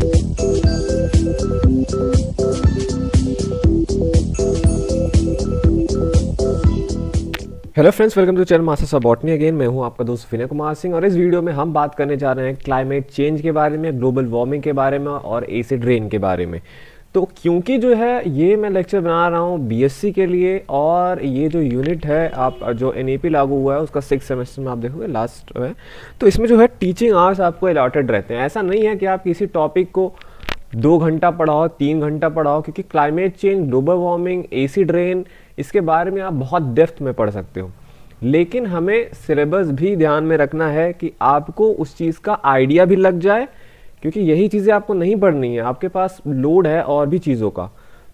Hello friends, welcome to channel masters of botany again. मैं हूं आपका दोस्त विनय कुमार सिंह और इस वीडियो में हम बात करने जा रहे हैं क्लाइमेट चेंज के बारे में, ग्लोबल वार्मिंग के बारे में और एसिड रेन के बारे में। तो क्योंकि जो है ये मैं लेक्चर बना रहा हूँ बीएससी के लिए और ये जो यूनिट है आप जो एनईपी लागू हुआ है उसका 6 सेमेस्टर में आप देखोगे लास्ट में, तो इसमें जो है टीचिंग आवर्स आपको अलॉटेड रहते हैं। ऐसा नहीं है कि आप किसी टॉपिक को 2 घंटा पढ़ाओ, 3 घंटा पढ़ाओ, क्योंकि climate change, global warming, acid rain, इसके बारे में आप बहुत डेप्थ में पढ़ सकते हो। लेकिन हमें सिलेबस भी ध्यान में रखना है कि आपको उस चीज़ का आइडिया भी लग जाए, क्योंकि यही चीज़ें आपको नहीं पढ़नी है, आपके पास लोड है और भी चीज़ों का,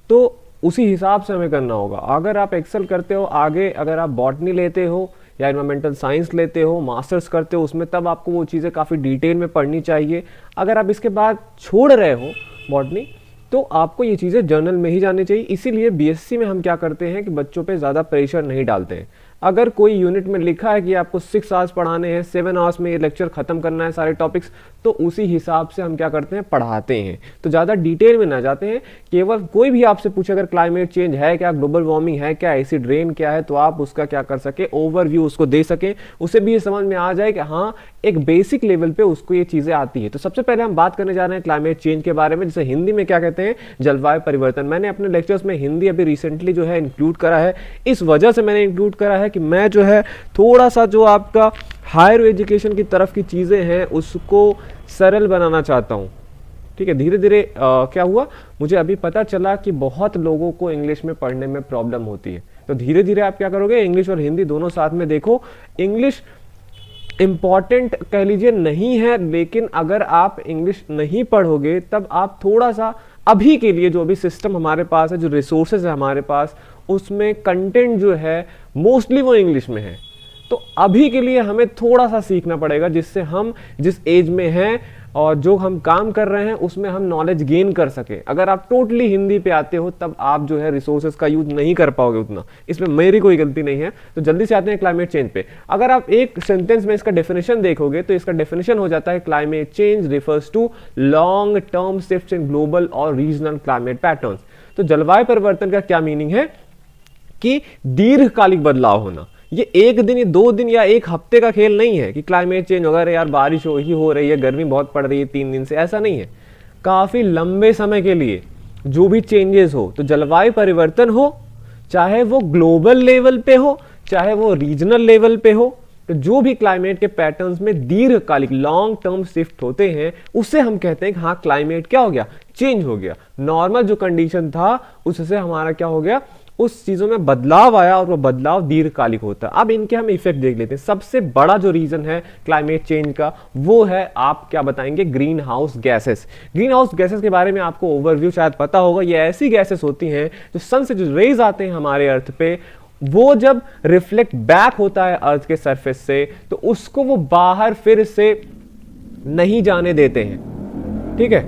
तो उसी हिसाब से हमें करना होगा। अगर आप एक्सेल करते हो आगे, अगर आप बॉटनी लेते हो या एनवायरमेंटल साइंस लेते हो, मास्टर्स करते हो उसमें, तब आपको वो चीज़ें काफ़ी डिटेल में पढ़नी चाहिए। अगर आप इसके बाद छोड़ रहे हो बॉटनी, तो आपको ये चीज़ें जर्नल में ही जानी चाहिए। इसीलिए बीएससी में हम क्या करते हैं कि बच्चों पे ज़्यादा प्रेशर नहीं डालते हैं। अगर कोई यूनिट में लिखा है कि आपको 6 आवर्स पढ़ाने हैं, 7 आवर्स में ये लेक्चर खत्म करना है सारे टॉपिक्स, तो उसी हिसाब से हम क्या करते हैं, पढ़ाते हैं। तो ज़्यादा डिटेल में ना जाते हैं। केवल कोई भी आपसे पूछे अगर क्लाइमेट चेंज है क्या, ग्लोबल वार्मिंग है क्या, एसिड रेन क्या है, तो आप उसका क्या कर सके, ओवरव्यू उसको दे सकें, उसे भी ये समझ में आ जाए कि हाँ एक बेसिक लेवल पे उसको ये चीज़ें आती है। तो सबसे पहले हम बात करने जा रहे हैं क्लाइमेट चेंज के बारे में, जिसे हिंदी में क्या कहते हैं, जलवायु परिवर्तन। मैंने अपने लेक्चर्स में हिंदी अभी रिसेंटली जो है इंक्लूड करा है। इस वजह से मैंने इंक्लूड करा है कि मैं जो है थोड़ा सा जो आपका हायर एजुकेशन की तरफ की चीज़ें हैं उसको सरल बनाना चाहता हूँ। ठीक है, धीरे धीरे क्या हुआ, मुझे अभी पता चला कि बहुत लोगों को इंग्लिश में पढ़ने में प्रॉब्लम होती है। तो धीरे धीरे आप क्या करोगे, इंग्लिश और हिंदी दोनों साथ में देखो। इंग्लिश इंपॉर्टेंट कह लीजिए नहीं है, लेकिन अगर आप इंग्लिश नहीं पढ़ोगे तब आप थोड़ा सा अभी के लिए जो भी सिस्टम हमारे पास है, जो रिसोर्सेज है हमारे पास, उसमें कंटेंट जो है मोस्टली वो इंग्लिश में है। तो अभी के लिए हमें थोड़ा सा सीखना पड़ेगा, जिससे हम जिस एज में हैं और जो हम काम कर रहे हैं उसमें हम नॉलेज गेन कर सके। अगर आप टोटली हिंदी पे आते हो तब आप जो है रिसोर्सेज का यूज नहीं कर पाओगे उतना, इसमें मेरी कोई गलती नहीं है। तो जल्दी से आते हैं क्लाइमेट चेंज पे। अगर आप एक सेंटेंस में इसका डेफिनेशन देखोगे तो इसका डेफिनेशन हो जाता है, climate change refers to long term shifts in global और रीजनल क्लाइमेट पैटर्न्स। तो जलवायु परिवर्तन का क्या मीनिंग है कि दीर्घकालिक बदलाव होना। ये एक दिन या 2 दिन या एक हफ्ते का खेल नहीं है कि क्लाइमेट चेंज होगा, अरे यार बारिश हो रही है, गर्मी बहुत पड़ रही है 3 दिन से, ऐसा नहीं है। काफी लंबे समय के लिए जो भी चेंजेस हो, तो जलवायु परिवर्तन हो, चाहे वो ग्लोबल लेवल पे हो चाहे वो रीजनल लेवल पे हो, तो जो भी क्लाइमेट के पैटर्न्स में दीर्घकालिक लॉन्ग टर्म शिफ्ट होते हैं उससे हम कहते हैं कि हाँ क्लाइमेट क्या हो गया, चेंज हो गया। नॉर्मल जो कंडीशन था उससे हमारा क्या हो गया, उस चीजों में बदलाव आया और वो बदलाव दीर्घकालिक होता है। अब इनके हम इफेक्ट देख लेते हैं। सबसे बड़ा जो रीजन है क्लाइमेट चेंज का वो है, आप क्या बताएंगे, green house gases. Green house gases के बारे में आपको ओवरव्यू शायद पता होगा। ये ऐसी गैसेस होती हैं जो सन से जो रेज आते हैं हमारे अर्थ पे, वो जब रिफ्लेक्ट बैक होता है अर्थ के सरफेस से, तो उसको वो बाहर फिर से नहीं जाने देते हैं। ठीक है,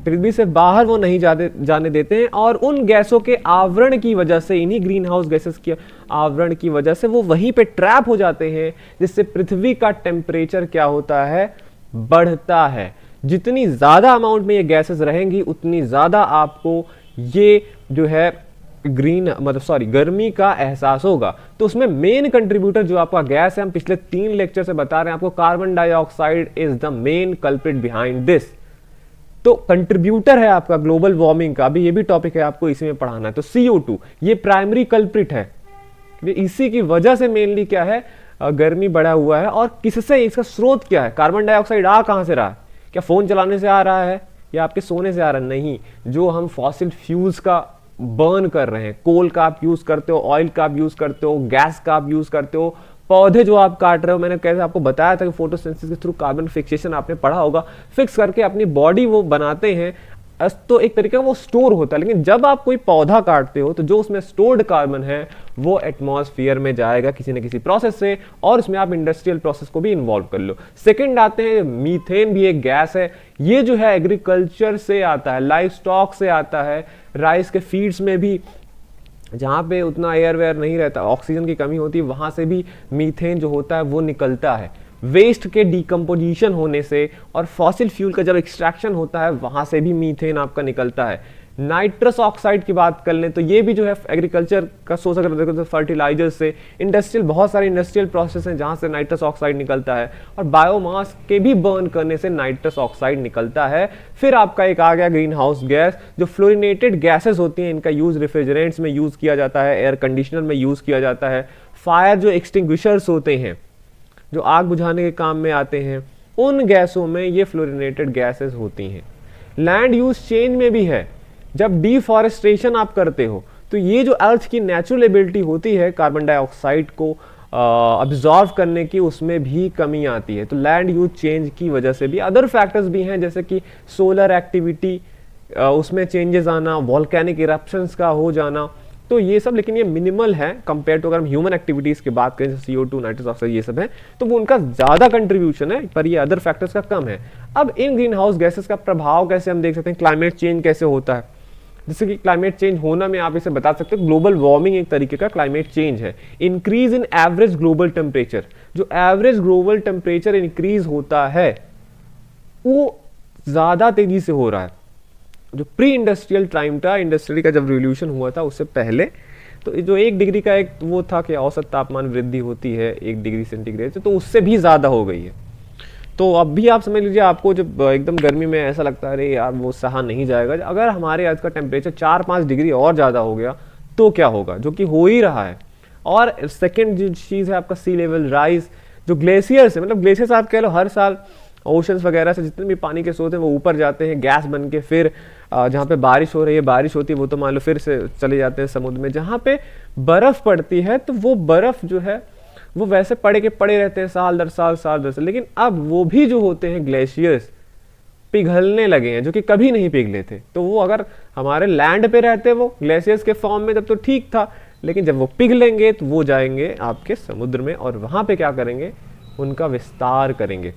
पृथ्वी से बाहर वो नहीं जाने देते हैं, और उन गैसों के आवरण की वजह से, इन्हीं ग्रीन हाउस गैसेस के आवरण की वजह से वो वहीं पे ट्रैप हो जाते हैं, जिससे पृथ्वी का टेम्परेचर क्या होता है, बढ़ता है। जितनी ज्यादा अमाउंट में ये गैसेस रहेंगी उतनी ज्यादा आपको ये जो है गर्मी का एहसास होगा। तो उसमें मेन कंट्रीब्यूटर जो आपका गैस है, हम पिछले 3 लेक्चर से बता रहे हैं आपको, carbon dioxide is the main culprit behind this. तो कंट्रीब्यूटर है आपका ग्लोबल वार्मिंग का, अभी ये भी टॉपिक है आपको इसी में पढ़ाना है। तो CO2 ये प्राइमरी कल्प्रिट है, इसी की वजह से मेनली क्या है, गर्मी बढ़ा हुआ है। और किससे, इसका स्रोत क्या है, कार्बन डाइऑक्साइड आ कहां से रहा है, क्या फोन चलाने से आ रहा है या आपके सोने से आ रहा है, नहीं। जो हम फॉसिल फ्यूल्स का बर्न कर रहे हैं, कोल का आप यूज करते हो, ऑयल का आप यूज करते हो, गैस का आप यूज करते हो, पौधे जो आप काट रहे हो, मैंने कैसे आपको बताया था कि फोटोसिंथेसिस के थ्रू कार्बन फिक्सेशन आपने पढ़ा होगा, फिक्स करके अपनी बॉडी वो बनाते हैं, तो एक तरीके का वो स्टोर होता है। लेकिन जब आप कोई पौधा काटते हो तो जो उसमें स्टोर्ड कार्बन है वो एटमॉस्फेयर में जाएगा किसी न किसी प्रोसेस से, और इसमें आप इंडस्ट्रियल प्रोसेस को भी इन्वॉल्व कर लो। सेकंड आते हैं, मीथेन भी एक गैस है। ये जो है एग्रीकल्चर से आता है, लाइव स्टॉक से आता है, राइस के फीड्स में भी जहाँ पे उतना एयर वेयर नहीं रहता, ऑक्सीजन की कमी होती है, वहां से भी मीथेन जो होता है वो निकलता है। वेस्ट के डिकम्पोजिशन होने से और फॉसिल फ्यूल का जब एक्सट्रैक्शन होता है वहां से भी मीथेन आपका निकलता है। नाइट्रस ऑक्साइड की बात कर लें तो ये भी जो है एग्रीकल्चर का सोर्स अगर देखो तो फर्टिलाइजर से, इंडस्ट्रियल बहुत सारे इंडस्ट्रियल प्रोसेस हैं जहां से नाइट्रस ऑक्साइड निकलता है, और बायोमास के भी बर्न करने से नाइट्रस ऑक्साइड निकलता है। फिर आपका एक आ गया ग्रीन हाउस गैस, जो फ्लोरिनेटेड गैसेस होती हैं, इनका यूज रेफ्रिजरेंट्स में यूज किया जाता है, एयर कंडीशनर में यूज किया जाता है, फायर जो एक्सटिंग्विशर्स होते हैं जो आग बुझाने के काम में आते हैं, उन गैसों में ये फ्लोरिनेटेड गैसेस होती हैं। लैंड यूज चेंज में भी है, जब डिफॉरेस्टेशन आप करते हो तो ये जो अर्थ की नेचुरल एबिलिटी होती है कार्बन डाइऑक्साइड को अब्जॉर्व करने की, उसमें भी कमी आती है। तो लैंड यूज चेंज की वजह से भी अदर फैक्टर्स भी हैं, जैसे कि सोलर एक्टिविटी उसमें चेंजेस आना, वॉल्केनिक इरप्शंस का हो जाना, तो ये सब, लेकिन ये मिनिमल है कंपेयर टू अगर हम ह्यूमन एक्टिविटीज की बात करें, जैसे CO2, नाइट्रस ऑक्साइड, ये सब है, तो वो उनका ज्यादा कंट्रीब्यूशन है, पर ये अदर फैक्टर्स का कम है। अब इन ग्रीन हाउस गैसेस का प्रभाव कैसे हम देख सकते हैं, क्लाइमेट चेंज कैसे होता है। जैसे कि क्लाइमेट चेंज होना में आप इसे बता सकते हो, ग्लोबल वार्मिंग एक तरीके का क्लाइमेट चेंज है। Increase in average global temperature, जो एवरेज ग्लोबल टेम्परेचर इंक्रीज होता है वो ज्यादा तेजी से हो रहा है। जो प्री इंडस्ट्रियल टाइम था, इंडस्ट्री का जब रिवोल्यूशन हुआ था उससे पहले, तो जो 1 डिग्री का एक वो था कि औसत तापमान वृद्धि होती है 1 डिग्री सेंटीग्रेड से, तो उससे भी ज्यादा हो गई है। तो अब भी आप समझ लीजिए, आपको जब एकदम गर्मी में ऐसा लगता है अरे यार वो सहा नहीं जाएगा, अगर हमारे आज का टेम्परेचर 4-5 डिग्री और ज़्यादा हो गया तो क्या होगा, जो कि हो ही रहा है। और सेकेंड जो चीज़ है आपका सी लेवल राइज, जो ग्लेशियर्स है, मतलब ग्लेशियर्स आप कह लो हर साल ओशंस वगैरह से जितने भी पानी के स्रोत हैं वो ऊपर जाते हैं गैस बन के, फिर जहाँ पे बारिश हो रही है, बारिश होती है, वो तो मान लो फिर से चले जाते हैं समुद्र में। जहाँ पे बर्फ़ पड़ती है तो वो बर्फ़ जो है वो वैसे पड़े के पड़े रहते हैं साल दर साल, साल दर साल, लेकिन अब वो भी जो होते हैं ग्लेशियर्स पिघलने लगे हैं, जो कि कभी नहीं पिघले थे। तो वो अगर हमारे लैंड पे रहते वो ग्लेशियर्स के फॉर्म में तब तो ठीक था, लेकिन जब वो पिघलेंगे तो वो जाएंगे आपके समुद्र में और वहां पे क्या करेंगे, उनका विस्तार करेंगे।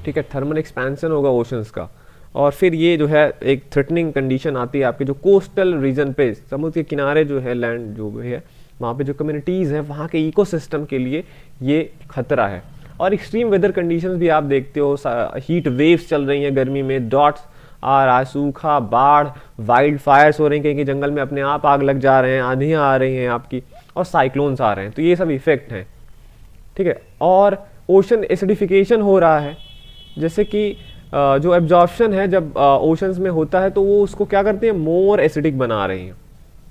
ठीक है, थर्मल एक्सपेंशन होगा ओशंस का, और फिर ये जो है एक थ्रेटनिंग कंडीशन आती है आपके जो कोस्टल रीजन पे, समुद्र के किनारे जो है लैंड जो है वहाँ पे जो कम्युनिटीज़ हैं वहाँ के इकोसिस्टम के लिए ये खतरा है। और एक्सट्रीम वेदर कंडीशंस भी आप देखते हो, हीट वेव्स चल रही हैं गर्मी में, डॉट्स आ रहा है, सूखा, बाढ़, वाइल्ड फायर्स हो रही हैं, कहीं जंगल में अपने आप आग लग जा रहे हैं, आंधियाँ आ रही हैं आपकी, और साइक्लोन्स आ रहे हैं। तो ये सब इफेक्ट हैं। ठीक है, और ओशन एसिडिफिकेशन हो रहा है, जैसे कि जो एब्जॉर्प्शन है जब ओशंस में होता है तो वो उसको क्या करते हैं, मोर एसिडिक बना रही हैं।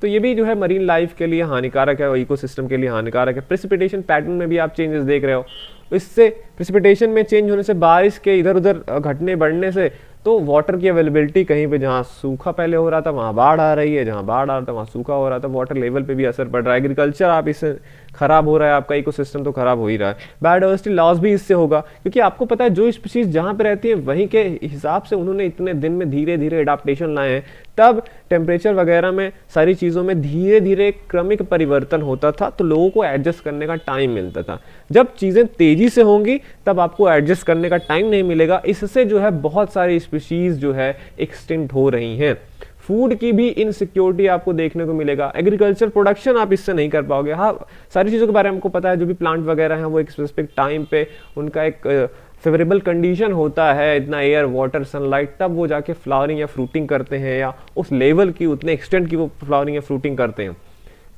तो ये भी जो है मरीन लाइफ के लिए हानिकारक है और इकोसिस्टम के लिए हानिकारक है। प्रेसिपिटेशन पैटर्न में भी आप चेंजेस देख रहे हो, इससे प्रेसिपिटेशन में चेंज होने से, बारिश के इधर उधर घटने बढ़ने से, तो वाटर की अवेलेबिलिटी कहीं पे जहाँ सूखा पहले हो रहा था वहाँ बाढ़ आ रही है, जहाँ बाढ़ आ रहा था वहाँ सूखा हो रहा था, वाटर लेवल पे भी असर पड़ रहा है। एग्रीकल्चर आप इससे खराब हो रहा है, आपका इकोसिस्टम तो खराब हो ही रहा है। बायोडाइवर्सिटी लॉस भी इससे होगा, क्योंकि आपको पता है जो स्पीशीज जहाँ पे रहती है वहीं के हिसाब से उन्होंने इतने दिन में धीरे धीरे एडाप्टेशन लाए हैं, तब टेम्परेचर वगैरह में सारी चीज़ों में धीरे धीरे क्रमिक परिवर्तन होता था, तो लोगों को एडजस्ट करने का टाइम मिलता था। जब चीज़ें तेज़ी से होंगी तब आपको एडजस्ट करने का टाइम नहीं मिलेगा, इससे जो है बहुत सारी स्पीशीज़ जो है एक्सटिंक्ट हो रही हैं। फूड की भी इनसिक्योरिटी आपको देखने को मिलेगा, एग्रीकल्चर प्रोडक्शन आप इससे नहीं कर पाओगे। हाँ, सारी चीज़ों के बारे में हमको पता है, जो भी प्लांट वगैरह हैं वो एक स्पेसिफिक टाइम पे उनका एक फेवरेबल कंडीशन होता है, इतना एयर, वाटर, सनलाइट, तब वो जाके फ्लावरिंग या फ्रूटिंग करते हैं, या उस लेवल की, उतने एक्सटेंट की वो फ्लावरिंग या फ्रूटिंग करते हैं।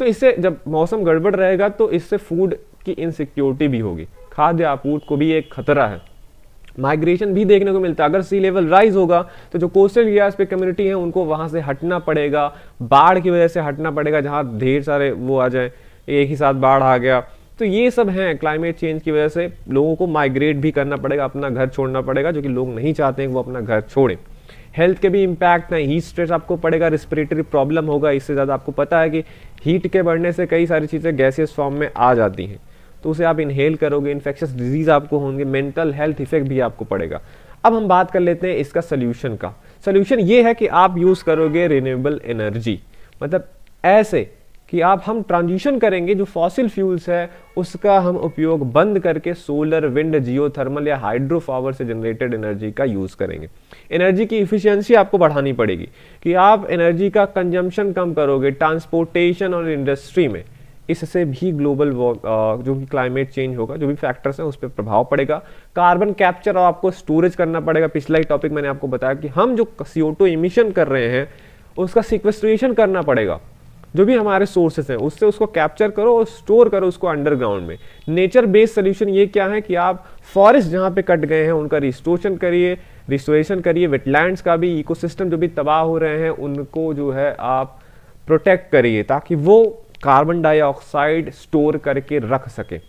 तो इससे जब मौसम गड़बड़ रहेगा तो इससे फूड की इनसिक्योरिटी भी होगी, खाद्य आपूर्ति को भी एक खतरा है। माइग्रेशन भी देखने को मिलता है, अगर सी लेवल राइज होगा तो जो कोस्टल एरियाज पे कम्युनिटी है उनको वहां से हटना पड़ेगा, बाढ़ की वजह से हटना पड़ेगा, जहां ढेर सारे वो आ जाए, एक ही साथ बाढ़ आ गया। तो ये सब हैं, क्लाइमेट चेंज की वजह से लोगों को माइग्रेट भी करना पड़ेगा, अपना घर छोड़ना पड़ेगा, जो कि लोग नहीं चाहते हैं कि वो अपना घर छोड़ें। हेल्थ के भी इम्पैक्ट हैं, हीट स्ट्रेस आपको पड़ेगा, रिस्पिरेटरी प्रॉब्लम होगा, इससे ज़्यादा आपको पता है कि हीट के बढ़ने से कई सारी चीज़ें गैसियस फॉर्म में आ जाती हैं, तो उसे आप इनहेल करोगे, इन्फेक्शस डिजीज आपको होंगे, मेंटल हेल्थ इफेक्ट भी आपको पड़ेगा। अब हम बात कर लेते हैं इसका सोल्यूशन का। सोल्यूशन ये है कि आप यूज़ करोगे रिन्यूएबल एनर्जी, मतलब ऐसे कि हम ट्रांजिशन करेंगे, जो फॉसिल फ्यूल्स है उसका हम उपयोग बंद करके सोलर, विंड, जियोथर्मल या हाइड्रो पावर से जनरेटेड एनर्जी का यूज़ करेंगे। एनर्जी की इफिशियंसी आपको बढ़ानी पड़ेगी कि आप एनर्जी का कंजम्पशन कम करोगे ट्रांसपोर्टेशन और इंडस्ट्री में। इससे भी ग्लोबल जो भी क्लाइमेट चेंज होगा, जो भी फैक्टर्स हैं उस पर प्रभाव पड़ेगा। कार्बन कैप्चर और आपको स्टोरेज करना पड़ेगा। पिछला ही टॉपिक मैंने आपको बताया कि हम जो CO2 इमिशन कर रहे हैं उसका सिक्वेस्ट्रेशन करना पड़ेगा। जो भी हमारे सोर्सेस हैं उससे उसको कैप्चर करो और स्टोर करो उसको अंडरग्राउंड में। नेचर बेस्ड सोल्यूशन ये क्या है कि आप फॉरेस्ट जहाँ पे कट गए हैं उनका रिस्टोरेशन करिए, वेटलैंड्स का भी, इकोसिस्टम जो भी तबाह हो रहे हैं उनको जो है आप प्रोटेक्ट करिए ताकि वो कार्बन डाइऑक्साइड स्टोर करके रख सके।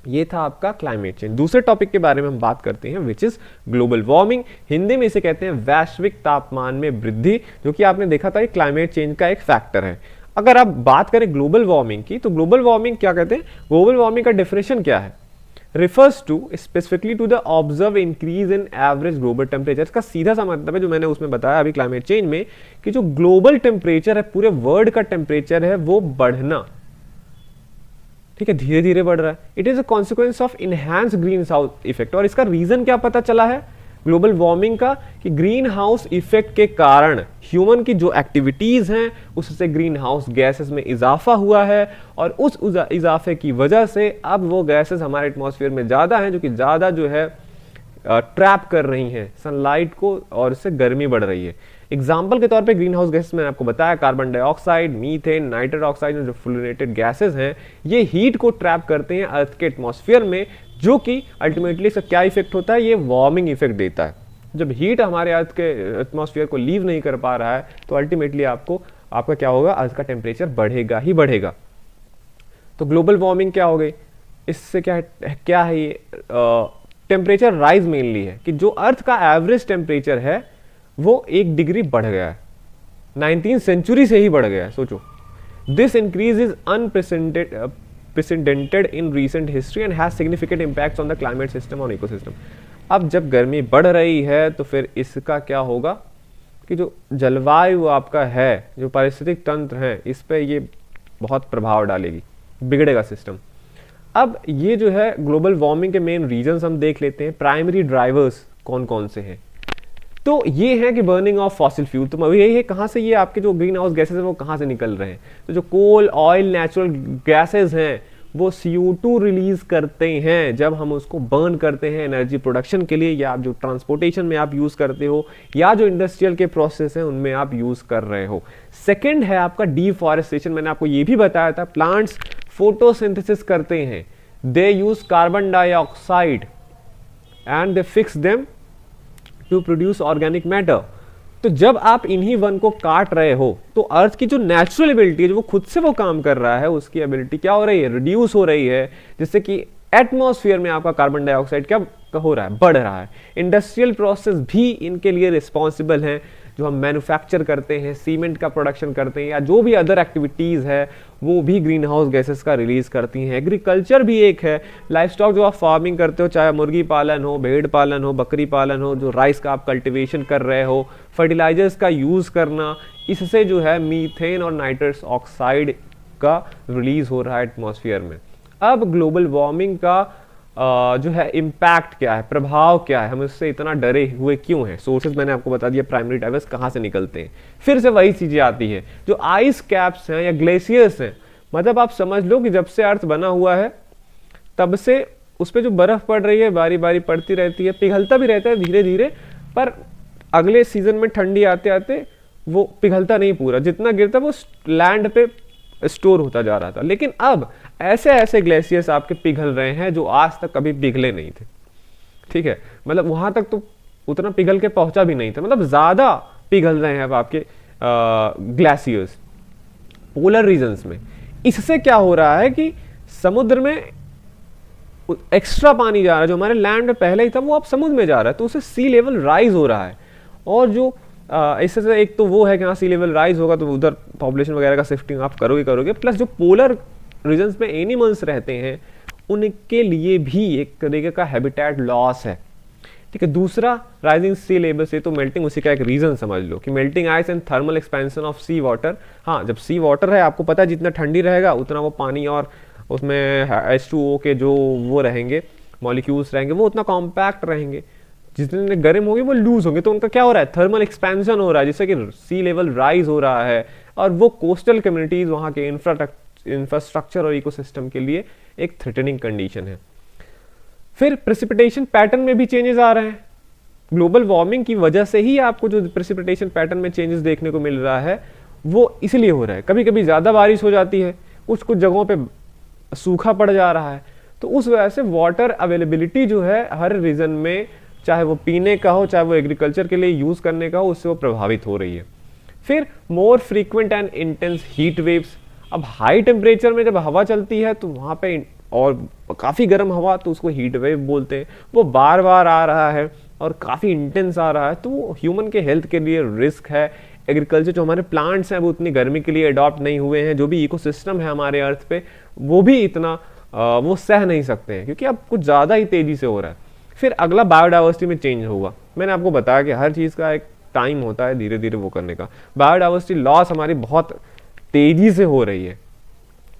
ये था आपका क्लाइमेट चेंज। दूसरे टॉपिक के बारे में हम बात करते हैं which is global warming. Hindi में इसे कहते हैं वैश्विक तापमान में वृद्धि, जो कि आपने देखा था ये क्लाइमेट चेंज का एक फैक्टर है। अगर आप बात करें ग्लोबल वार्मिंग की, तो ग्लोबल वार्मिंग क्या कहते हैं? ग्लोबल वार्मिंग का डेफिनेशन क्या है? Refers to specifically to the observe increase in average global temperature. इसका सीधा सा मतलब है जो मैंने उसमें बताया अभी क्लाइमेट चेंज में, कि जो ग्लोबल टेम्परेचर है, पूरे वर्ल्ड का टेम्परेचर है, वो बढ़ना, ठीक है, धीरे धीरे बढ़ रहा है। It is a consequence of enhance green house effect. और इसका रीजन क्या पता चला है ग्लोबल वार्मिंग का, कि ग्रीन हाउस इफेक्ट के कारण ह्यूमन की जो एक्टिविटीज हैं उससे ग्रीन हाउस गैसेस में इजाफा हुआ है, और उस इजाफे की वजह से अब वो गैसेस हमारे एटमॉस्फेयर में ज्यादा हैं, जो कि ज्यादा जो है ट्रैप कर रही हैं सनलाइट को, और इससे गर्मी बढ़ रही है। एग्जाम्पल के तौर पे ग्रीन हाउस गैसेस मैंने आपको बताया, carbon dioxide, methane, nitrous oxide, जो फ्लोरेटेड गैसेस हैं, ये हीट को ट्रैप करते हैं अर्थ के एटमॉस्फेयर में, जो कि अल्टीमेटली इसका क्या इफेक्ट होता है? ये वार्मिंग इफेक्ट देता है। जब हीट हमारे अर्थ के एटमॉस्फेयर को लीव नहीं कर पा रहा है तो अल्टीमेटली आपका क्या होगा? अर्थ का टेम्परेचर बढ़ेगा ही बढ़ेगा। तो ग्लोबल वार्मिंग क्या हो गई? इससे क्या है ये? टेम्परेचर राइज मेनली है कि जो अर्थ का एवरेज टेम्परेचर है वो 1 डिग्री बढ़ गया है, 19th सेंचुरी से ही बढ़ गया है। सोचो, this increase is unprecedented in recent history and has significant impacts on the climate system और इकोसिस्टम। अब जब गर्मी बढ़ रही है तो फिर इसका क्या होगा कि जो जलवायु आपका है, जो पारिस्थितिक तंत्र है, इस पर ये बहुत प्रभाव डालेगी, बिगड़ेगा सिस्टम। अब ये जो है ग्लोबल वार्मिंग के मेन रीजंस हम देख लेते हैं। प्राइमरी ड्राइवर्स कौन कौन से हैं? तो ये है कि बर्निंग ऑफ फॉसिल फ्यूल। तो यही है कहाँ से ये आपके जो ग्रीन हाउस गैसेज हैं वो कहाँ से निकल रहे हैं? तो जो कोल, ऑयल, नेचुरल गैसेज हैं वो CO2 रिलीज करते हैं जब हम उसको बर्न करते हैं एनर्जी प्रोडक्शन के लिए, या जो ट्रांसपोर्टेशन में आप यूज करते हो, या जो इंडस्ट्रियल के प्रोसेस हैं उनमें आप यूज कर रहे हो। सेकेंड है आपका डिफॉरेस्टेशन। मैंने आपको ये भी बताया था, प्लांट्स फोटोसिंथेसिस करते हैं, they use carbon dioxide and they fix them to produce organic matter. तो जब आप इन्हीं वन को काट रहे हो तो अर्थ की जो नेचुरल एबिलिटी है, जो वो खुद से वो काम कर रहा है, उसकी एबिलिटी क्या हो रही है? रिड्यूस हो रही है, जिससे कि एटमॉस्फेयर में आपका कार्बन डाइऑक्साइड क्या हो रहा है? बढ़ रहा है। इंडस्ट्रियल प्रोसेस भी इनके लिए रिस्पॉन्सिबल हैं। जो हम मैन्युफैक्चर करते हैं, सीमेंट का प्रोडक्शन करते हैं, या जो भी अदर एक्टिविटीज़ है वो भी ग्रीन हाउस गैसेस का रिलीज करती हैं। एग्रीकल्चर भी एक है, लाइवस्टॉक जो आप फार्मिंग करते हो, चाहे मुर्गी पालन हो, भेड़ पालन हो, बकरी पालन हो, जो राइस का आप कल्टिवेशन कर रहे हो, फर्टिलाइजर्स का यूज़ करना, इससे जो है मीथेन और नाइट्रस ऑक्साइड का रिलीज हो रहा है एटमॉस्फेयर में। अब ग्लोबल वार्मिंग का जो है इम्पैक्ट क्या है, प्रभाव क्या है, हम इससे इतना डरे हुए क्यों हैं? सोर्सेज मैंने आपको बता दिया, प्राइमरी ड्राइवर्स कहाँ से निकलते हैं। फिर से वही चीजें आती है, जो आइस कैप्स हैं या ग्लेशियर्स हैं, मतलब आप समझ लो कि जब से अर्थ बना हुआ है तब से उस पर जो बर्फ पड़ रही है बारी बारी पड़ती रहती है, पिघलता भी रहता है धीरे धीरे, पर अगले सीजन में ठंडी आते आते वो पिघलता नहीं पूरा, जितना गिरता वो लैंड पे स्टोर होता जा रहा था। लेकिन अब ऐसे ऐसे ग्लेशियर्स आपके पिघल रहे हैं जो आज तक कभी पिघले नहीं थे, ठीक है, मतलब वहां तक तो उतना पिघल के पहुंचा भी नहीं था, मतलब ज्यादा पिघल रहे हैं अब आपके ग्लेशियर्स पोलर रीजन्स में। इससे क्या हो रहा है कि समुद्र में एक्स्ट्रा पानी जा रहा है, जो हमारे लैंड में पहले ही था वो अब समुद्र में जा रहा है, तो उससे सी लेवल राइज हो रहा है। और जो इससे एक तो वो है कि हाँ सी लेवल राइज होगा तो उधर पॉपुलेशन वगैरह का शिफ्टिंग आप करोगे, प्लस जो पोलर रीजन्स में एनिमल्स रहते हैं उनके लिए भी एक तरीके का हैबिटेट लॉस है, ठीक है। दूसरा, राइजिंग सी लेवल से तो मेल्टिंग, उसी का एक रीजन समझ लो कि melting ice and thermal expansion of sea water. हाँ, जब सी वाटर है आपको पता है जितना ठंडी रहेगा उतना वो पानी और उसमें H2O के जो वो रहेंगे मॉलिक्यूल्स रहेंगे वो उतना कॉम्पैक्ट रहेंगे, जितने गर्म होंगे वो लूज होंगे, तो उनका क्या हो रहा है? थर्मल एक्सपेंशन हो रहा है, जिससे कि सी लेवल राइज हो रहा है। और वो कोस्टल कम्युनिटीज, वहाँ के इंफ्रास्ट्रक्चर और इकोसिस्टम के लिए एक थ्रेटनिंग कंडीशन है। फिर प्रेसिपिटेशन पैटर्न में भी चेंजेस आ रहे हैं। ग्लोबल वार्मिंग की वजह से ही आपको जो प्रेसिपिटेशन पैटर्न में चेंजेस देखने को मिल रहा है वो इसलिए हो रहा है। कभी कभी ज़्यादा बारिश हो जाती है, कुछ कुछ जगहों पे सूखा पड़ जा रहा है, तो उस वजह से वाटर अवेलेबिलिटी जो है हर रीजन में, चाहे वो पीने का हो चाहे वो एग्रीकल्चर के लिए यूज़ करने का हो, उससे वो प्रभावित हो रही है। फिर मोर frequent and intense heat waves. अब हाई टेम्परेचर में जब हवा चलती है तो वहाँ पे और काफ़ी गर्म हवा, तो उसको हीट वेव बोलते हैं, वो बार बार आ रहा है और काफ़ी इंटेंस आ रहा है, तो वो ह्यूमन के हेल्थ के लिए रिस्क है। एग्रीकल्चर जो हमारे प्लांट्स हैं वो उतनी गर्मी के लिए अडॉप्ट नहीं हुए हैं, जो भी इकोसिस्टम है हमारे अर्थ पे वो भी इतना वो सह नहीं सकते हैं, क्योंकि अब कुछ ज़्यादा ही तेज़ी से हो रहा है। फिर अगला बायोडाइवर्सिटी में चेंज होगा। मैंने आपको बताया कि हर चीज़ का एक टाइम होता है धीरे धीरे वो करने का। बायोडाइवर्सिटी लॉस हमारी बहुत तेज़ी से हो रही है,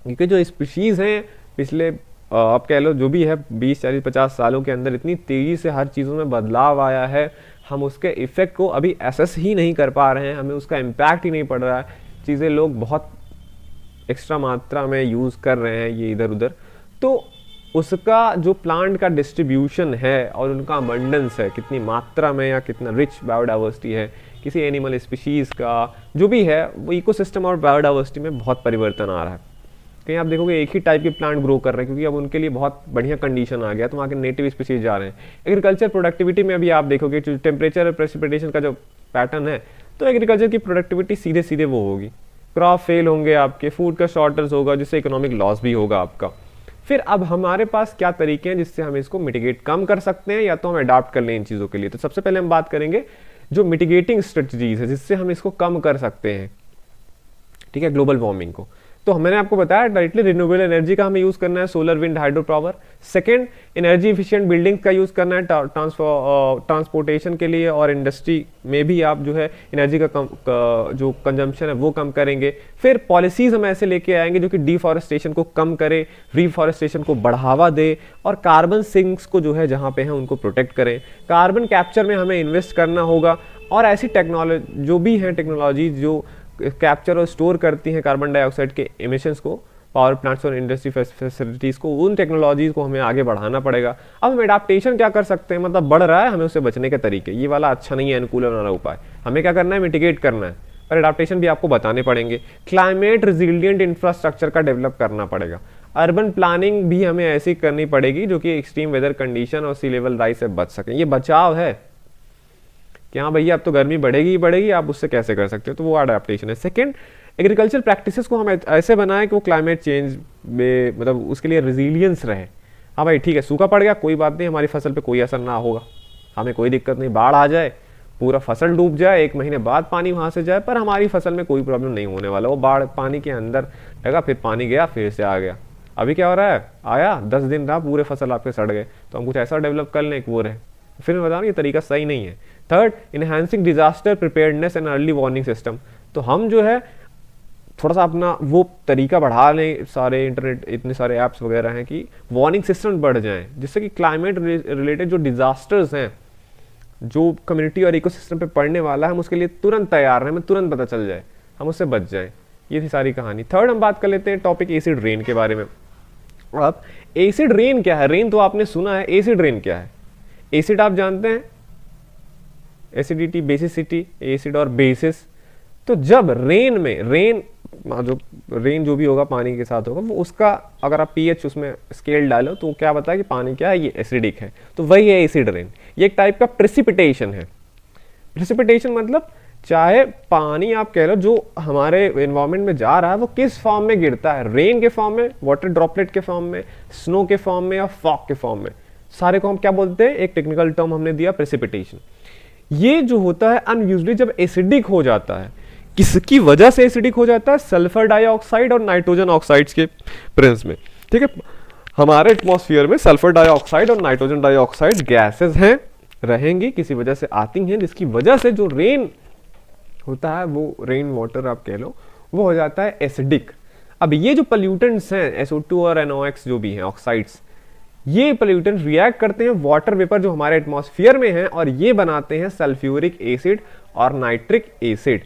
क्योंकि जो स्पीशीज़ हैं पिछले आप कह लो जो भी है 20 40 50 सालों के अंदर इतनी तेज़ी से हर चीज़ों में बदलाव आया है, हम उसके इफ़ेक्ट को अभी एसेस ही नहीं कर पा रहे हैं, हमें उसका इम्पैक्ट ही नहीं पड़ रहा है। चीज़ें लोग बहुत एक्स्ट्रा मात्रा में यूज़ कर रहे हैं ये इधर उधर, तो उसका जो प्लांट का डिस्ट्रीब्यूशन है और उनका अबंडेंस है, कितनी मात्रा में या कितना रिच बायोडाइवर्सिटी है किसी एनिमल स्पीशीज़ का जो भी है, वो इकोसिस्टम और बायोडाइवर्सिटी में बहुत परिवर्तन आ रहा है। कहीं आप देखोगे एक ही टाइप के प्लांट ग्रो कर रहे हैं, क्योंकि अब उनके लिए बहुत बढ़िया कंडीशन आ गया, तो वहाँ के नेटिव स्पीशीज जा रहे हैं। एग्रीकल्चर प्रोडक्टिविटी में भी आप देखोगे जो टेम्परेचर और प्रेसिपिटेशन का जो पैटर्न है, तो एग्रीकल्चर की प्रोडक्टिविटी सीधे सीधे वो होगी, क्रॉप फेल होंगे आपके, फूड का शॉर्टेज होगा, जिससे इकोनॉमिक लॉस भी होगा आपका। फिर अब हमारे पास क्या तरीके हैं जिससे हम इसको मिटिगेट कम कर सकते हैं या तो हम अडॉप्ट कर लें इन चीज़ों के लिए। तो सबसे पहले हम बात करेंगे जो मिटिगेटिंग स्ट्रेटजीज है जिससे हम इसको कम कर सकते हैं, ठीक है, ग्लोबल वार्मिंग को। तो मैंने आपको बताया डायरेक्टली रिन्यूएबल एनर्जी का हमें यूज़ करना है, solar wind hydro power. Second, energy efficient buildings का यूज़ करना है ट्रांसपोर्टेशन के लिए, और इंडस्ट्री में भी आप जो है एनर्जी का जो कंजम्पशन है वो कम करेंगे। फिर पॉलिसीज़ हम ऐसे लेके आएंगे जो कि डिफॉरेस्टेशन को कम करे, रिफॉरेस्टेशन को बढ़ावा दे, और कार्बन सिंक्स को जो है जहाँ पे हैं उनको प्रोटेक्ट करें। कार्बन कैप्चर में हमें इन्वेस्ट करना होगा, और ऐसी टेक्नोलॉजी जो भी है टेक्नोलॉजी जो कैप्चर और स्टोर करती हैं कार्बन डाइऑक्साइड के एमिशंस को, पावर प्लांट्स और इंडस्ट्री फैसिलिटीज़ को, उन टेक्नोलॉजीज़ को हमें आगे बढ़ाना पड़ेगा। अब हम एडाप्टेशन क्या कर सकते हैं, मतलब बढ़ रहा है, हमें उससे बचने के तरीके, ये वाला अच्छा नहीं है अनुकूलन वाला उपाय, हमें क्या करना है, मिटिगेट करना है, पर एडाप्टेशन भी आपको बताने पड़ेंगे। क्लाइमेट रेजिलिएंट इंफ्रास्ट्रक्चर का डेवलप करना पड़ेगा। अर्बन प्लानिंग भी हमें ऐसी करनी पड़ेगी जो कि एक्सट्रीम वेदर कंडीशन और सी लेवल राइज से बच सकें। ये बचाव है कि हाँ भैया अब तो गर्मी बढ़ेगी ही बढ़ेगी, आप उससे कैसे कर सकते हो, तो वो अडेप्टेशन है। सेकंड, एग्रीकल्चर प्रैक्टिसेस को हम ऐसे बनाएं कि वो क्लाइमेट चेंज में मतलब उसके लिए रेजिलियंस रहे। हाँ भाई ठीक है, सूखा पड़ गया कोई बात नहीं, हमारी फसल पे कोई असर ना होगा, हमें कोई दिक्कत नहीं, बाढ़ आ जाए, पूरा फसल डूब जाए, 1 महीने बाद पानी वहाँ से जाए, पर हमारी फसल में कोई प्रॉब्लम नहीं होने वाला। वो बाढ़ पानी के अंदर लगा, फिर पानी गया, फिर से आ गया। अभी क्या हो रहा है, आया 10 दिन रहा, पूरे फसल आपके सड़ गए। तो हम कुछ ऐसा डेवलप कर लें कि वो रहे। फिर मैं बता रहा हूँ ये तरीका सही नहीं है। Third, enhancing disaster preparedness and early warning system. तो हम जो है थोड़ा सा अपना वो तरीका बढ़ा लें, सारे इंटरनेट इतने सारे ऐप्स वगैरह हैं कि वार्निंग सिस्टम बढ़ जाएं, जिससे कि क्लाइमेट रिलेटेड जो डिजास्टर्स हैं जो कम्युनिटी और इकोसिस्टम पे पड़ने वाला है, हम उसके लिए तुरंत तैयार हैं, हमें तुरंत पता चल जाए, हम उससे बच जाएं। ये थी सारी कहानी। थर्ड, हम बात कर लेते हैं टॉपिक एसिड रेन के बारे में। अब एसिड रेन क्या है? रेन तो आपने सुना है, एसिड रेन क्या है? एसिड आप जानते हैं, एसिडिटी, बेसिसिटी, एसिड और बेसिस। तो जब रेन में रेन जो भी होगा पानी के साथ होगा, वो उसका अगर आप पीएच उसमें स्केल डालो तो क्या बताया कि पानी क्या है, ये एसिडिक है, तो वही है एसिड रेन। ये एक टाइप का प्रेसिपिटेशन है। प्रेसिपिटेशन मतलब चाहे पानी आप कह लो जो हमारे एनवायरनमेंट में जा रहा है वो किस फॉर्म में गिरता है, रेन के फॉर्म में, वाटर ड्रॉपलेट के फॉर्म में, स्नो के फॉर्म में या फॉग के फॉर्म में, सारे को हम क्या बोलते हैं, एक टेक्निकल टर्म हमने दिया प्रेसिपिटेशन। ये जो होता है अनयूजुअली जब एसिडिक हो जाता है, किसकी वजह से एसिडिक हो जाता है? सल्फर डाइऑक्साइड और नाइट्रोजन ऑक्साइड्स के प्रेजेंस में। ठीक है, हमारे एटमॉस्फेयर में सल्फर डाइऑक्साइड और नाइट्रोजन डाइऑक्साइड गैसेस हैं, रहेंगी, किसी वजह से आती हैं, जिसकी वजह से जो रेन होता है, वो रेन वाटर आप कह लो, वो हो जाता है एसिडिक। अब ये जो पोल्यूटेंट्स हैं SO2 और NOx जो भी हैं ऑक्साइड्स, ये पोल्यूटेंट रिएक्ट करते हैं वाटर वेपर जो हमारे एटमॉस्फेयर में है, और ये बनाते हैं सल्फ्यूरिक एसिड और नाइट्रिक एसिड।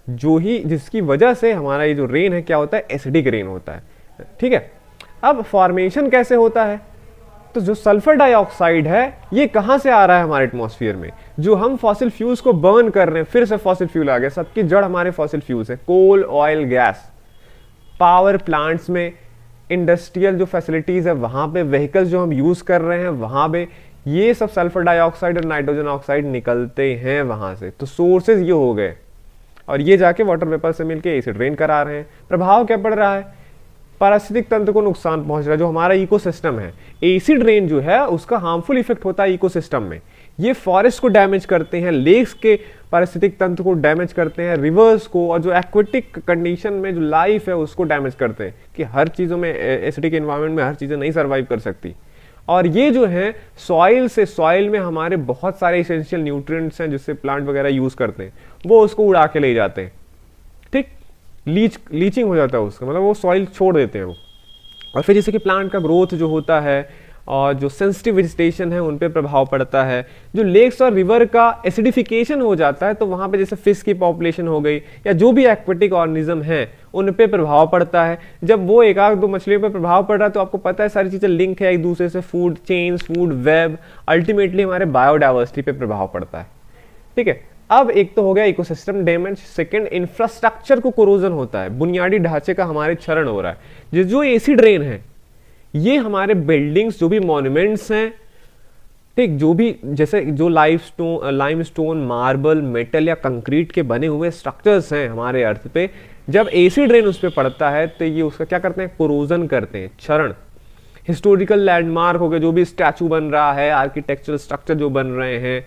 जिसकी वजह से हमारा ये जो रेन है क्या होता है, एसिडिक रेन होता है। ठीक है, अब फॉर्मेशन कैसे होता है, तो जो सल्फर डाइऑक्साइड है ये कहाँ से आ रहा है हमारे एटमॉस्फेयर में, जो हम फॉसिल फ्यूल्स को बर्न कर रहे हैं, फिर से फॉसिल फ्यूल आ गया, सबकी जड़ हमारे फॉसिल फ्यूल्स है, कोल, ऑयल, गैस, पावर प्लांट्स में, इंडस्ट्रियल जो फैसिलिटीज है वहां पे, व्हीकल्स जो हम यूज कर रहे हैं वहां पे, ये सब सल्फर डाइऑक्साइड और नाइट्रोजन ऑक्साइड निकलते हैं वहां से। तो सोर्सेज ये हो गए और ये जाके वाटर वेपर से मिलके एसिड रेन करा रहे हैं। प्रभाव क्या पड़ रहा है, पारिस्थितिक तंत्र को नुकसान पहुंच रहा है, जो हमारा इकोसिस्टम है। एसिड रेन जो है उसका हार्मफुल इफेक्ट होता है इकोसिस्टम में, ये फॉरेस्ट को डैमेज करते हैं, लेक्स के पारिस्थितिक तंत्र को डैमेज करते हैं, रिवर्स को, और जो एक्वेटिक कंडीशन में जो लाइफ है उसको डैमेज करते हैं, कि हर चीज़ों में, एसिडिक एनवायरनमेंट में हर चीज़ें नहीं सर्वाइव कर सकती। और ये जो है सॉइल में हमारे बहुत सारे एसेंशियल न्यूट्रिएंट्स हैं जिससे प्लांट वगैरह यूज करते हैं, वो उसको उड़ा के ले जाते हैं। ठीक, लीचिंग हो जाता है उसका, मतलब वो सॉइल छोड़ देते हैं वो, और फिर जैसे कि प्लांट का ग्रोथ जो होता है और जो सेंसिटिव वेजिटेशन है उन पे प्रभाव पड़ता है। जो लेक्स और रिवर का एसिडिफिकेशन हो जाता है तो वहाँ पे जैसे फिश की पॉपुलेशन हो गई या जो भी एक्वेटिक ऑर्गेनिज्म है उन पे प्रभाव पड़ता है। जब वो एक आध दो मछलियों पे प्रभाव पड़ रहा है तो आपको पता है सारी चीज़ें लिंक है एक दूसरे से, food chains, food web, ultimately हमारे बायोडाइवर्सिटी पे प्रभाव पड़ता है। ठीक है, अब एक तो हो गया इकोसिस्टम डैमेज, सेकंड इंफ्रास्ट्रक्चर को कोरोजन होता है, बुनियादी ढांचे का हमारे क्षरण हो रहा है। जो एसिड रेन है ये हमारे बिल्डिंग्स, जो भी मॉन्यूमेंट्स हैं, ठीक, जो भी जैसे जो लाइमस्टोन, मार्बल, मेटल या कंक्रीट के बने हुए स्ट्रक्चर्स हैं हमारे अर्थ पे, जब एसिड रेन उस पर पड़ता है तो ये उसका क्या करते हैं, कोरोजन करते हैं, क्षरण। हिस्टोरिकल लैंडमार्क हो गए, जो भी स्टैचू बन रहा है, आर्किटेक्चरल स्ट्रक्चर जो बन रहे हैं,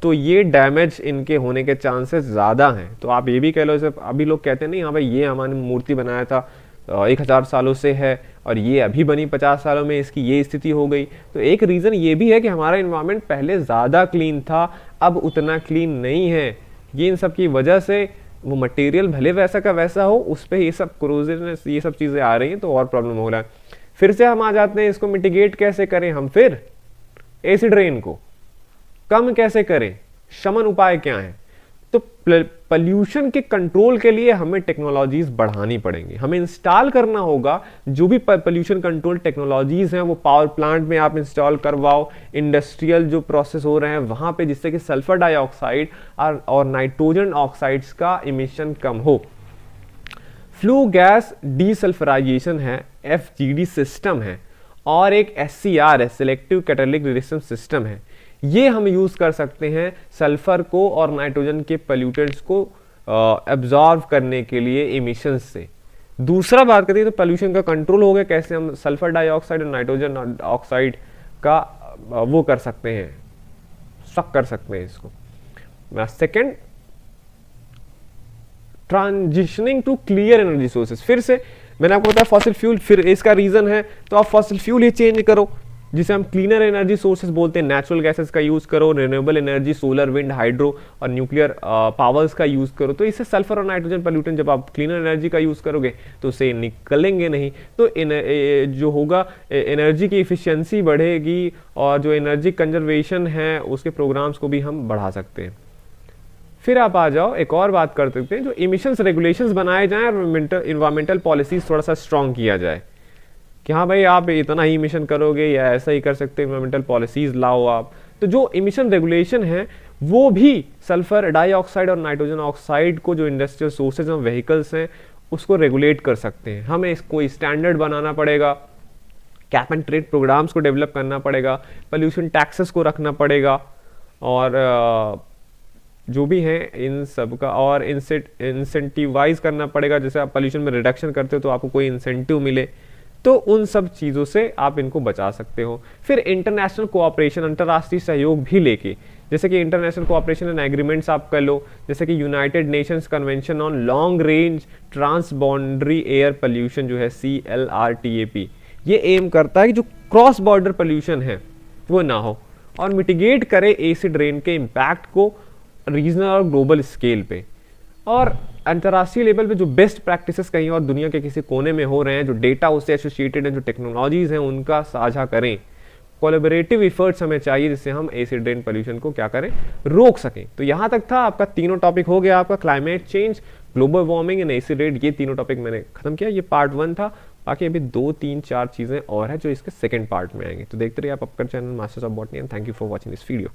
तो ये डैमेज इनके होने के चांसेस ज़्यादा हैं। तो आप ये भी कह लो, जैसे अभी लोग कहते हैं नहीं हाँ भाई ये हमारी मूर्ति बनाया था 1000 सालों से है और ये अभी बनी 50 सालों में इसकी ये स्थिति हो गई। तो एक रीज़न ये भी है कि हमारा इन्वायरमेंट पहले ज़्यादा क्लीन था, अब उतना क्लीन नहीं है। ये इन सब की वजह से वो मटेरियल भले वैसा का वैसा हो, उस पर ये सब क्रोजनेस, ये सब चीज़ें आ रही हैं, तो और प्रॉब्लम हो रहा है। फिर से हम आ जाते हैं, इसको मिटिगेट कैसे करें हम, फिर एसिड रेन को कम कैसे करें, शमन उपाय क्या है। तो पॉल्यूशन के कंट्रोल के लिए हमें टेक्नोलॉजीज बढ़ानी पड़ेंगी, हमें इंस्टॉल करना होगा जो भी पॉल्यूशन कंट्रोल टेक्नोलॉजीज हैं वो पावर प्लांट में आप इंस्टॉल करवाओ, इंडस्ट्रियल जो प्रोसेस हो रहे हैं वहां पे, जिससे कि सल्फर डाइऑक्साइड और नाइट्रोजन ऑक्साइड्स का इमिशन कम हो। फ्लू गैस डीसल्फराइजेशन है, FGD सिस्टम है, और एक SCR है, सिलेक्टिव कैटालिटिक रेजिस्टेंस सिस्टम है। ये हम यूज कर सकते हैं सल्फर को और नाइट्रोजन के पोल्यूटेंट्स को एब्जॉर्व करने के लिए इमिशंस से। दूसरा बात करते हैं तो पोल्यूशन का कंट्रोल हो गया, कैसे हम सल्फर डाइऑक्साइड और नाइट्रोजन ऑक्साइड का वो कर सकते हैं, स्टक कर सकते हैं इसको। Second, transitioning to clear energy sources. फिर से मैंने आपको बताया फॉसिल फ्यूल, फिर इसका रीजन है तो आप फॉसिल फ्यूल ही चेंज करो, जिसे हम क्लीनर एनर्जी सोर्सेज बोलते हैं। नेचुरल गैसेस का यूज करो, renewable energy, solar, wind, hydro और न्यूक्लियर पावर्स का यूज करो। तो इससे सल्फर और नाइट्रोजन पोल्यूटेंट जब आप क्लीनर एनर्जी का यूज करोगे तो उसे निकलेंगे नहीं, तो जो होगा एनर्जी की इफिशियंसी बढ़ेगी और जो एनर्जी कंजर्वेशन है उसके प्रोग्राम्स को भी हम बढ़ा सकते हैं। फिर आप आ जाओ, एक और बात कर सकते हैं, जो इमिशंस रेगुलेशंस बनाए जाएं और इन्वायरमेंटल पॉलिसीज थोड़ा सा स्ट्रॉन्ग किया जाए कि हाँ भाई आप इतना ही इमिशन करोगे या ऐसा ही कर सकते हैं, इन्वायरमेंटल पॉलिसीज लाओ आप। तो जो इमिशन रेगुलेशन है वो भी सल्फर डाइऑक्साइड और नाइट्रोजन ऑक्साइड को, जो इंडस्ट्रियल सोर्सेज और व्हीकल्स हैं उसको रेगुलेट कर सकते हैं। हमें इसको स्टैंडर्ड बनाना पड़ेगा, कैप एंड ट्रेड प्रोग्राम्स को डेवलप करना पड़ेगा, पोल्यूशन टैक्सेस को रखना पड़ेगा, और जो भी है इन सब का और इंसेंटिवाइज करना पड़ेगा। जैसे आप पोल्यूशन में रिडक्शन करते हो तो आपको कोई इंसेंटिव मिले, तो उन सब चीज़ों से आप इनको बचा सकते हो। फिर इंटरनेशनल कोऑपरेशन, अंतर्राष्ट्रीय सहयोग भी लेके, जैसे कि इंटरनेशनल कोऑपरेशन एंड एग्रीमेंट्स आप कर लो, जैसे कि United Nations convention on long range transboundary air pollution जो है CLRTAP, ये एम करता है कि जो क्रॉस बॉर्डर पोल्यूशन है वो ना हो और मिटिगेट करे एसिड रेन के इम्पैक्ट को रीजनल और ग्लोबल स्केल पे। और अंतर्राष्ट्रीय लेवल पे जो बेस्ट प्रैक्टिसेस कहीं और दुनिया के किसी कोने में हो रहे हैं, जो डेटा उससे एसोसिएटेड हैं, जो टेक्नोलॉजीज हैं उनका साझा करें। कोलैबोरेटिव इफर्ट्स हमें चाहिए जिससे हम एसिड रेन पोल्यूशन को क्या करें, रोक सकें। तो यहाँ तक था आपका तीनों टॉपिक हो गया आपका, climate change, global warming and acid rain, ये तीनों टॉपिक मैंने खत्म किया। ये पार्ट 1 था, बाकी अभी 2 3 4 चीज़ें और है जो इसके सेकंड पार्ट में आएंगे। तो देखते रहिए आप अपकर channel masters of Botany and thank you for watching this video.